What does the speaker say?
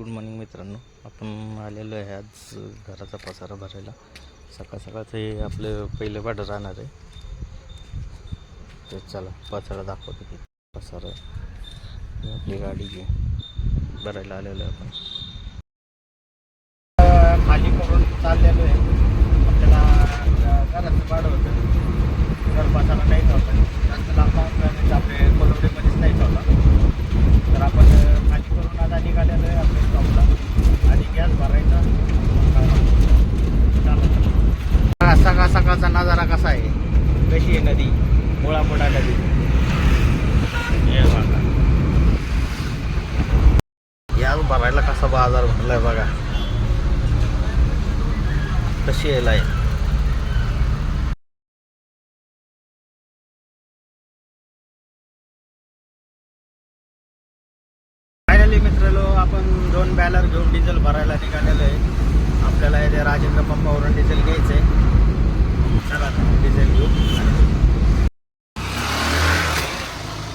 Good morning मित्रांनो, आपण आलेलो आहे आज घराचा पसारा भरायला. सकाळ सकाळचं हे आपलं पहिलं वाढ राहणार आहे. तर चला पसारा दाखवतो की पसारा आपली गाडी घे भरायला आलेलो आहे. आपण खाली करून चाललेलो आहे. आपल्याला घराचं भाडं होतं, घर पसारा नाहीच होता, जास्त लांब आपले कोलवडीमध्येच नाहीच होता. तर आपण खाली करून आता निघालेलो आहे आपल्या स्टॉपला आणि गॅस भरायचा. सकाळ सकाळचा नजारा कसा आहे, कशी आहे नदी, मुळामुळा नदी. हे बघा गॅस भरायला कसा बाजार भरलाय बघा, कशी आहे लाईन. फायनली मित्रांनो, आपण 2 बॅलर घेऊन डिझेल भरायला निघालेलो आहे. आपल्याला इथे राजेंद्र पंपावरून डिझेल